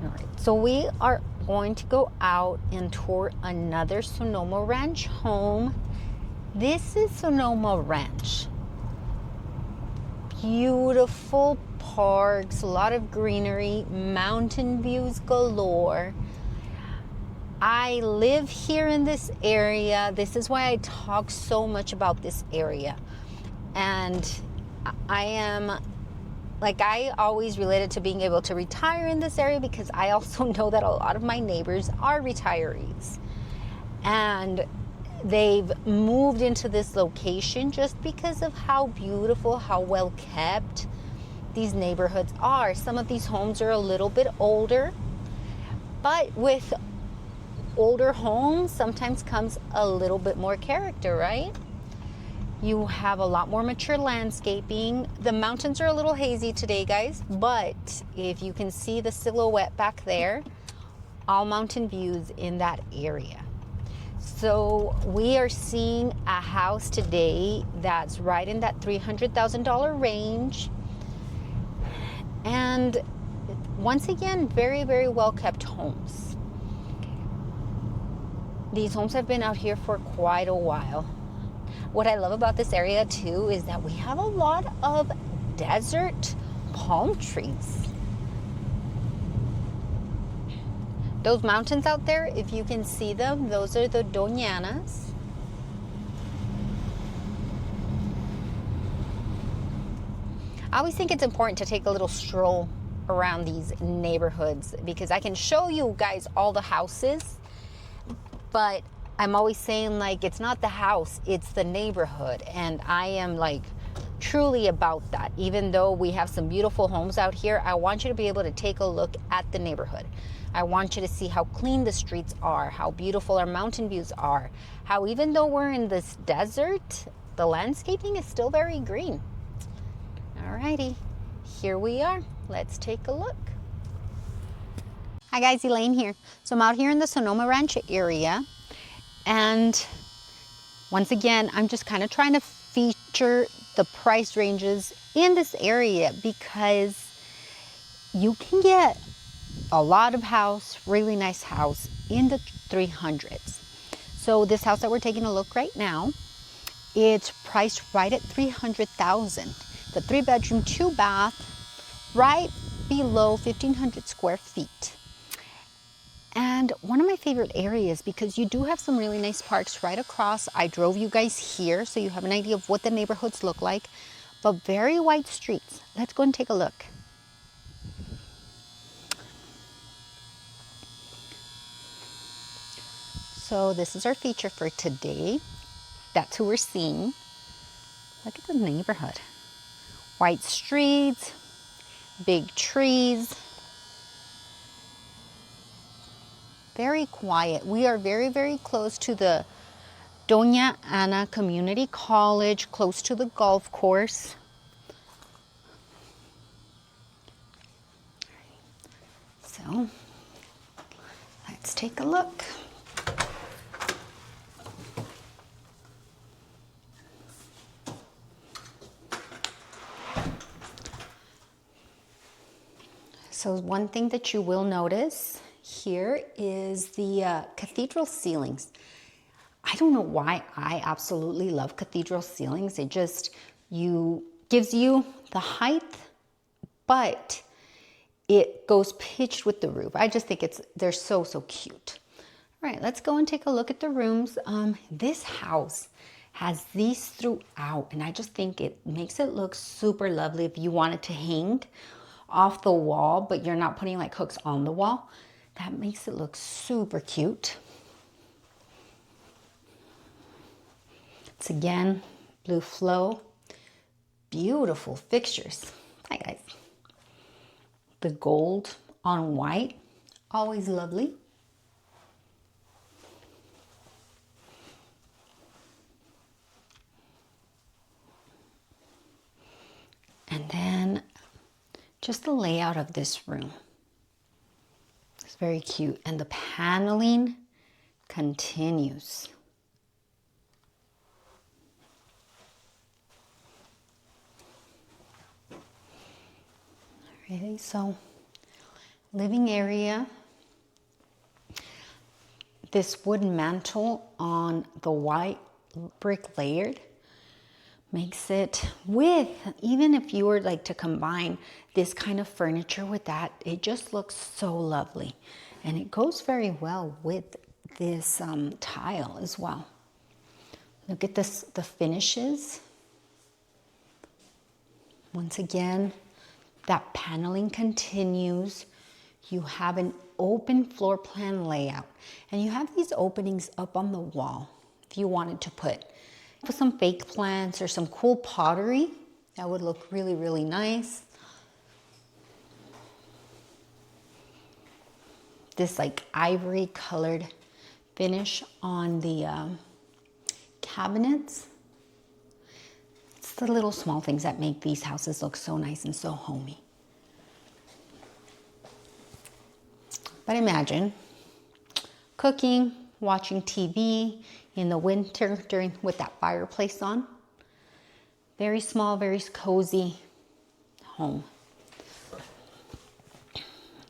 All right, so we are going to go out and tour another Sonoma Ranch home. This is Sonoma Ranch. Beautiful parks, a lot of greenery, mountain views galore. I live here in this area. This is why I talk so much about this area. And I always related to being able to retire in this area because I also know that a lot of my neighbors are retirees. And they've moved into this location just because of how beautiful, how well kept these neighborhoods are. Some of these homes are a little bit older, but with older homes sometimes comes a little bit more character, right? You have a lot more mature landscaping. The mountains are a little hazy today, guys, but if you can see the silhouette back there, all mountain views in that area. So we are seeing a house today that's right in that $300,000 range. And once again, very, very well kept homes. These homes have been out here for quite a while. What I love about this area too is that we have a lot of desert palm trees. Those mountains out there, if you can see them, those are the Doñanas. I always think it's important to take a little stroll around these neighborhoods because I can show you guys all the houses, but I'm always saying, like, it's not the house, it's the neighborhood. And I am like truly about that. Even though we have some beautiful homes out here, I want you to be able to take a look at the neighborhood. I want you to see how clean the streets are, how beautiful our mountain views are, how even though we're in this desert, the landscaping is still very green. Alrighty, here we are. Let's take a look. Hi guys, Elaine here. So I'm out here in the Sonoma Ranch area. And once again, I'm just kind of trying to feature the price ranges in this area because you can get a lot of house, really nice house in the 300s. So this house that we're taking a look right now, it's priced right at $300,000. The 3-bedroom, 2-bath, right below 1,500 square feet. And one of my favorite areas because you do have some really nice parks right across. I drove you guys here so you have an idea of what the neighborhoods look like, but very wide streets. Let's go and take a look. So this is our feature for today. That's who we're seeing. Look at the neighborhood. White streets, big trees. Very quiet. We are very, very close to the Doña Ana Community College, close to the golf course. So let's take a look. So one thing that you will notice here is the cathedral ceilings. I don't know why I absolutely love cathedral ceilings. It just gives you the height, but it goes pitched with the roof. I just think they're so, so cute. All right, let's go and take a look at the rooms. This house has these throughout, and I just think it makes it look super lovely if you want it to hang off the wall, but you're not putting like hooks on the wall. That makes it look super cute. It's again, blue flow, beautiful fixtures. Hi guys. The gold on white, always lovely. And then just the layout of this room. It's very cute. And the paneling continues. Alrighty, so Living area. This wooden mantle on the white brick layered makes it with, even if you were like to combine this kind of furniture with that, it just looks so lovely. And it goes very well with this tile as well. Look at this, the finishes. Once again, that paneling continues. You have an open floor plan layout, and you have these openings up on the wall if you wanted to put some fake plants or some cool pottery. That would look really, really nice. This like ivory colored finish on the cabinets. It's the little small things that make these houses look so nice and so homey. But imagine cooking, watching TV in the winter with that fireplace on. Very small, very cozy home.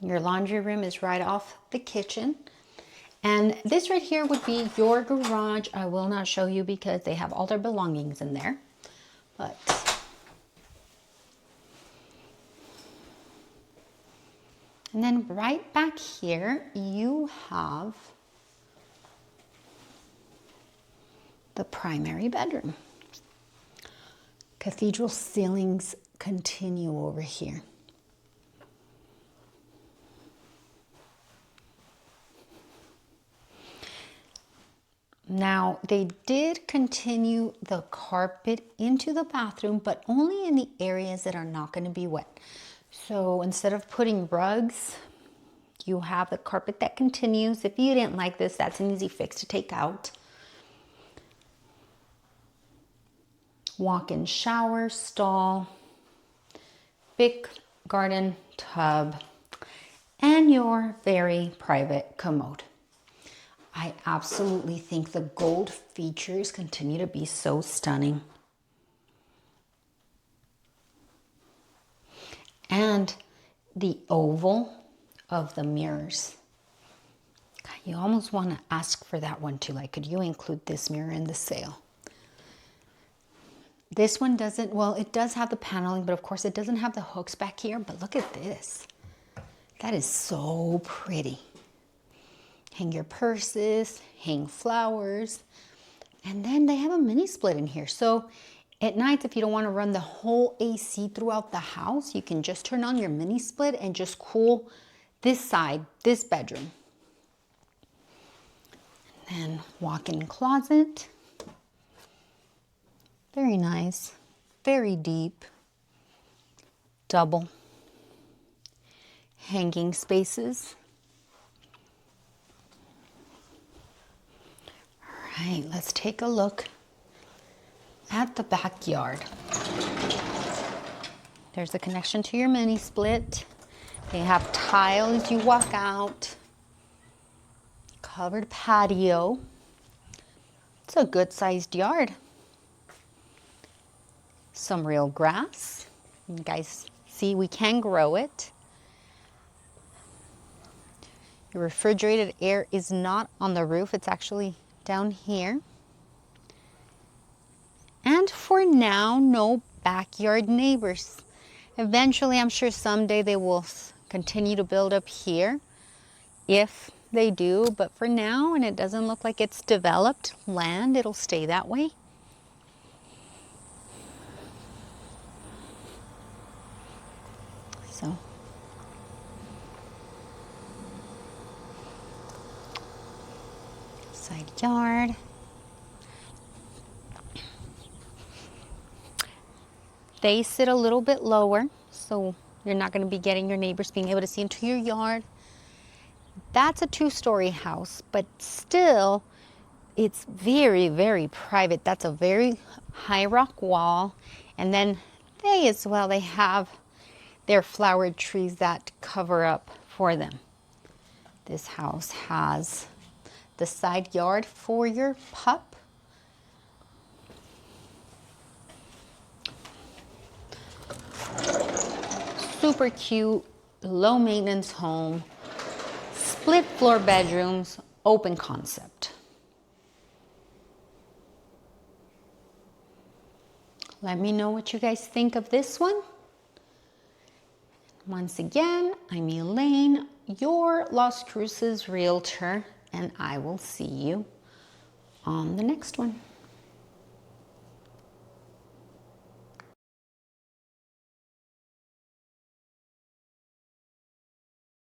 Your laundry room is right off the kitchen. And this right here would be your garage. I will not show you because they have all their belongings in there. But and then right back here, you have the primary bedroom. Cathedral ceilings continue over here. Now, they did continue the carpet into the bathroom, but only in the areas that are not going to be wet. So instead of putting rugs, you have the carpet that continues. If you didn't like this, that's an easy fix to take out. Walk-in shower, stall, big garden tub, and your very private commode. I absolutely think the gold features continue to be so stunning. And the oval of the mirrors. You almost want to ask for that one too. Like, could you include this mirror in the sale? This one doesn't, well, it does have the paneling, but of course it doesn't have the hooks back here. But look at this. That is so pretty. Hang your purses, hang flowers. And then they have a mini split in here. So at night, if you don't want to run the whole AC throughout the house, you can just turn on your mini split and just cool this side, this bedroom. And then walk-in closet. Very nice, very deep, double. Hanging spaces. All right, let's take a look at the backyard. There's the connection to your mini split. They have tile as you walk out. Covered patio. It's a good sized yard. Some real grass. You guys see we can grow it. Your refrigerated air is not on the roof. It's actually down here. And for now, no backyard neighbors. Eventually, I'm sure someday they will continue to build up here, if they do. But for now, and it doesn't look like it's developed land, it'll stay that way. So, side yard. They sit a little bit lower, so you're not going to be getting your neighbors being able to see into your yard. That's a 2-story house, but still, it's very, very private. That's a very high rock wall. And then they as well, they have their flowered trees that cover up for them. This house has the side yard for your pup. Super cute low maintenance home, split floor bedrooms, open concept. Let me know what you guys think of this one. Once again, I'm Elaine, your Las Cruces realtor, and I will see you on the next one.